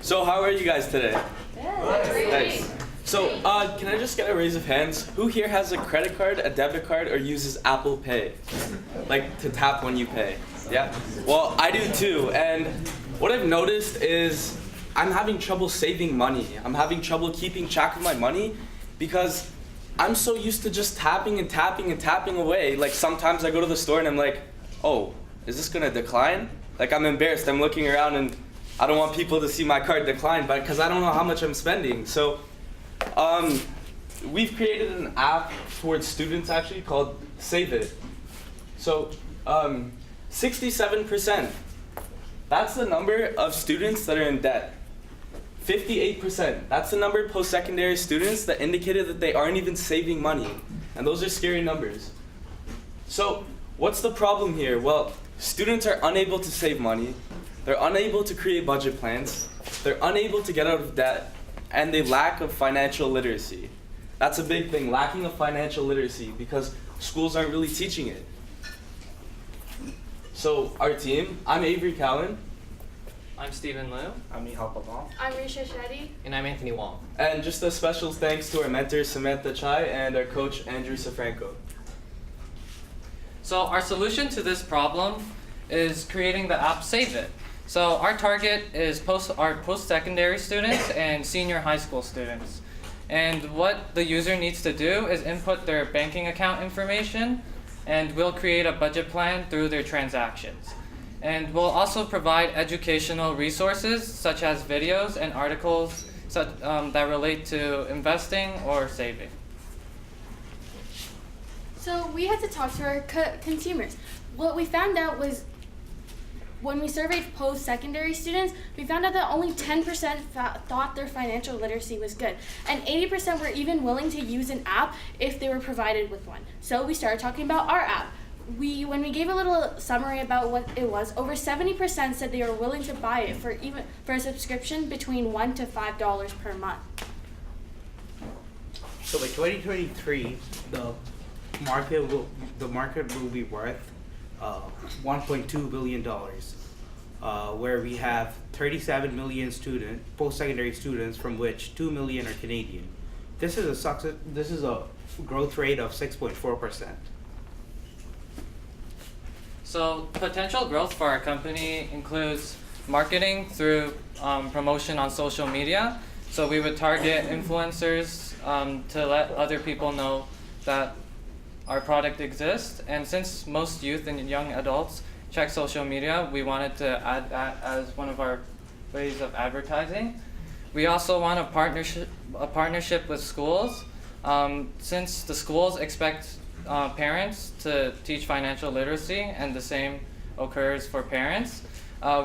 So how are you guys today? Good. Nice. So can I just get a raise of hands? Who here has a credit card, a debit card, or uses Apple Pay? Like to tap when you pay? Yeah? Well, I do too. And what I've noticed is I'm having trouble saving money. I'm having trouble keeping track of my money because I'm so used to just tapping and tapping and tapping away. Like sometimes I go to the store and I'm like, oh, is this gonna decline? Like I'm embarrassed. I'm looking around and I don't want people to see my card decline, but because I don't know how much I'm spending. So we've created an app towards students actually called Save It. So 67%, that's the number of students that are in debt. 58%, that's the number of post-secondary students that indicated that they aren't even saving money. And those are scary numbers. So what's the problem here? Well, students are unable to save money. They're unable to create budget plans. They're unable to get out of debt. And they lack of financial literacy. That's a big thing, lacking of financial literacy, because schools aren't really teaching it. So our team, I'm Avery Cowan. I'm Stephen Liu. I'm Mihal Paval. I'm Risha Shetty. And I'm Anthony Wong. And just a special thanks to our mentor, Samantha Chai, and our coach, Andrew Safranco. So our solution to this problem is creating the app Save It. So our target is post-secondary students and senior high school students. And what the user needs to do is input their banking account information, and we'll create a budget plan through their transactions. And we'll also provide educational resources such as videos and articles that relate to investing or saving. So we had to talk to our consumers. What we found out was when we surveyed post-secondary students, we found out that only 10% thought their financial literacy was good, and 80% were even willing to use an app if they were provided with one. So we started talking about our app. When we gave a little summary about what it was, over 70% said they were willing to buy it for a subscription between $1 to $5 per month. So by 2023, the market will be worth $1.2 billion, where we have 37 million post-secondary students, from which 2 million are Canadian. This is a growth rate of 6.4%. So potential growth for our company includes marketing through promotion on social media. So we would target influencers to let other people know that our product exists. And since most youth and young adults check social media, we wanted to add that as one of our ways of advertising. We also want a partnership with schools. Since the schools expect parents to teach financial literacy, and the same occurs for parents,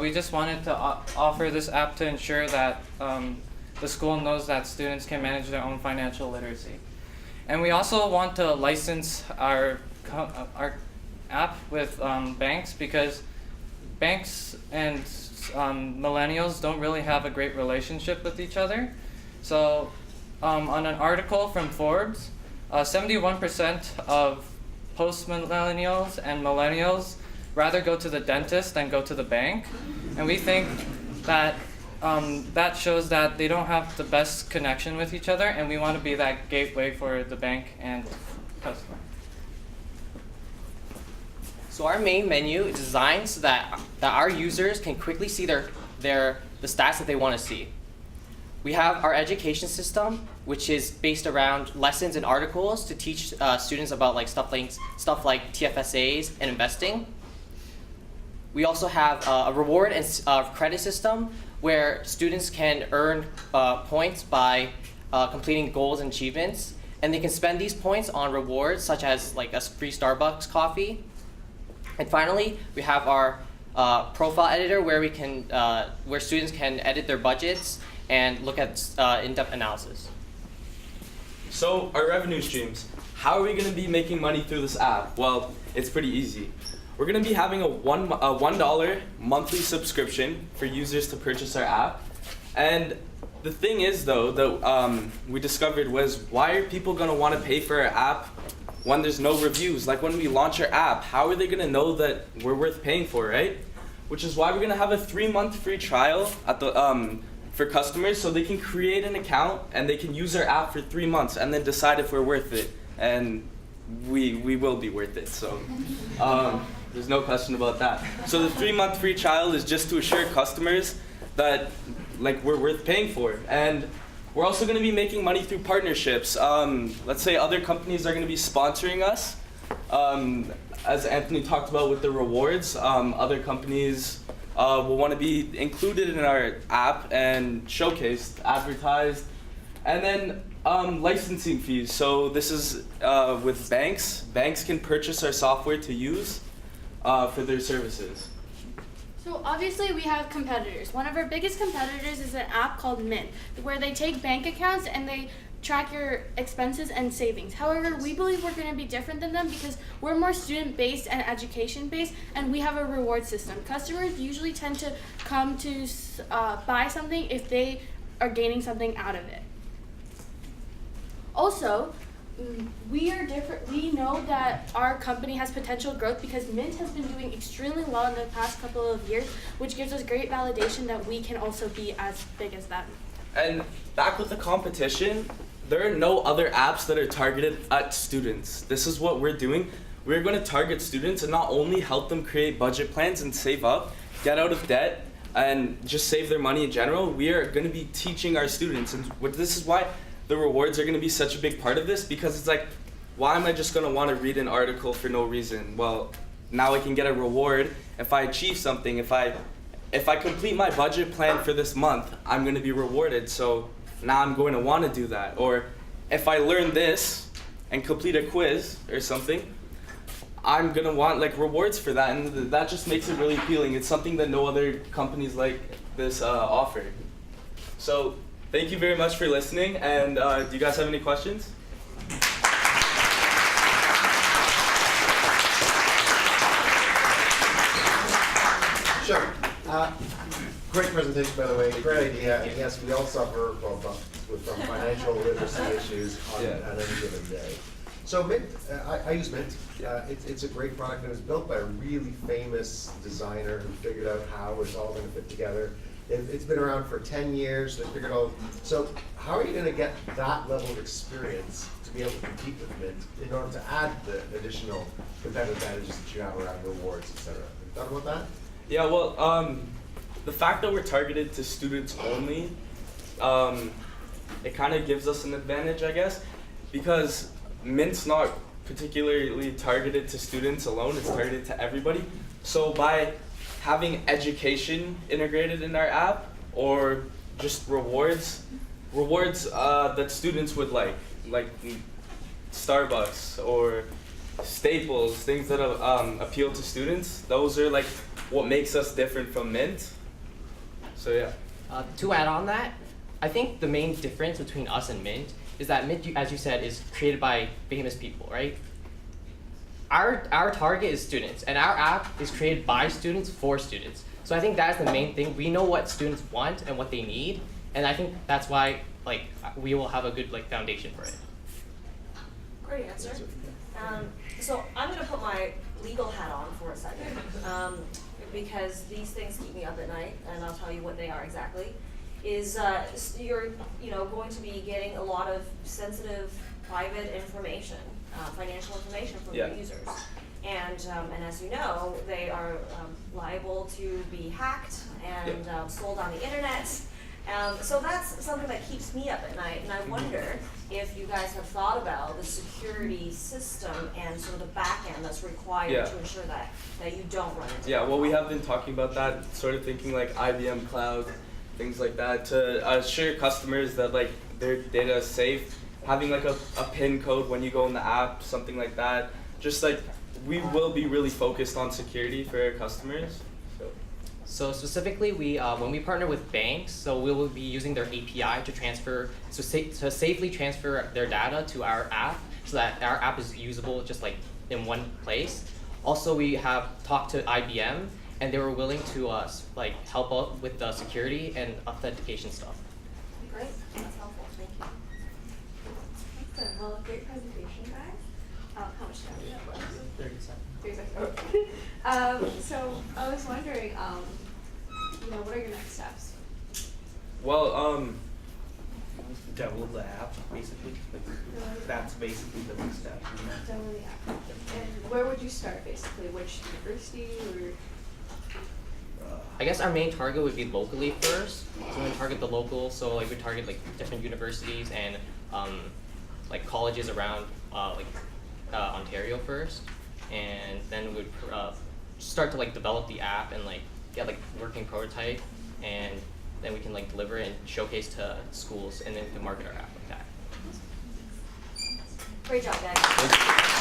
we just wanted to offer this app to ensure that the school knows that students can manage their own financial literacy. And we also want to license our app with banks, because banks and millennials don't really have a great relationship with each other. So on an article from Forbes, 71% of post-millennials and millennials rather go to the dentist than go to the bank. And we think that that shows that they don't have the best connection with each other, and we want to be that gateway for the bank and customer. So our main menu is designed so that our users can quickly see the stats that they want to see. We have our education system, which is based around lessons and articles to teach students about stuff like TFSAs and investing. We also have a reward and credit system where students can earn points by completing goals and achievements, and they can spend these points on rewards such as a free Starbucks coffee. And finally, we have our profile editor where students can edit their budgets and look at in-depth analysis. So our revenue streams, how are we going to be making money through this app? Well, it's pretty easy. We're going to be having a $1 monthly subscription for users to purchase our app. And the thing is, though, that we discovered was, why are people going to want to pay for our app when there's no reviews? Like when we launch our app, how are they going to know that we're worth paying for, right? Which is why we're going to have a 3-month free trial at the for customers so they can create an account and they can use our app for 3 months and then decide if we're worth it. And we will be worth it. So there's no question about that. So the 3-month free trial is just to assure customers that like we're worth paying for. And we're also going to be making money through partnerships. Let's say other companies are going to be sponsoring us. As Anthony talked about with the rewards, other companies will want to be included in our app and showcased, advertised. And then licensing fees. So this is with banks. Banks can purchase our software to use for their services. So obviously we have competitors. One of our biggest competitors is an app called Mint, where they take bank accounts and they track your expenses and savings. However, we believe we're going to be different than them because we're more student-based and education-based, and we have a reward system. Customers usually tend to come to buy something if they are gaining something out of it. Also, we are different. We know that our company has potential growth because Mint has been doing extremely well in the past couple of years, which gives us great validation that we can also be as big as them. And back with the competition, there are no other apps that are targeted at students. This is what we're doing. We're going to target students and not only help them create budget plans and save up, get out of debt, and just save their money in general. We are going to be teaching our students, and this is why the rewards are going to be such a big part of this, because it's like, why am I just going to want to read an article for no reason? Well, now I can get a reward if I achieve something. If I complete my budget plan for this month, I'm going to be rewarded. So now I'm going to want to do that. Or if I learn this and complete a quiz or something, I'm going to want like rewards for that. And that just makes it really appealing. It's something that no other companies like this offer. So thank you very much for listening. And do you guys have any questions? Sure. Great presentation, by the way. Great idea. And yes, we all suffer from financial literacy issues on any given day. So Mint, I use Mint. It's a great product, and it was built by a really famous designer who figured out how it's all going to fit together. It's been around for 10 years. They figured out. So how are you going to get that level of experience to be able to compete with Mint in order to add the additional competitive advantages that you have around rewards, et cetera? Have you thought about that? Yeah, well, the fact that we're targeted to students only, it kind of gives us an advantage, I guess, because Mint's not particularly targeted to students alone, it's targeted to everybody. So by having education integrated in our app, or just rewards that students would like Starbucks or Staples, things that appeal to students, those are like what makes us different from Mint. So yeah. To add on that, I think the main difference between us and Mint is that Mint, as you said, is created by famous people, right? Our target is students, and our app is created by students for students. So I think that's the main thing. We know what students want and what they need, and I think that's why we will have a good foundation for it. Great answer. So I'm going to put my legal hat on for a second, because these things keep me up at night, and I'll tell you what they are exactly. You're going to be getting a lot of sensitive, private information, financial information from your users, and as you know, they are liable to be hacked and sold on the internet. So that's something that keeps me up at night, and I wonder if you guys have thought about the security system and sort of the back end that's required to ensure that you don't run into Yeah, well, we have been talking about that, sort of thinking like IBM Cloud, things like that, to assure customers that their data is safe, having a PIN code when you go in the app, something like that. Just we will be really focused on security for our customers. So specifically, when we partner with banks, so we will be using their API to safely transfer their data to our app, so that our app is usable just in one place. Also, we have talked to IBM, and they were willing to help out with the security and authentication stuff. Great, that's helpful. Thank you. Excellent. Well, great presentation, guys. How much time do we have left? 30 seconds. 30 seconds. Okay. So I was wondering, what are your next steps? Well, Develop the app, basically. That's basically the next step. Demo the app. And where would you start basically? Which university or? I guess our main target would be locally first. So we target the local, so like we target like different universities and like colleges around Ontario first, and then we'd start to like develop the app and like get like working prototype, and then we can like deliver it and showcase to schools, and then we can market our app like that. Great job, guys.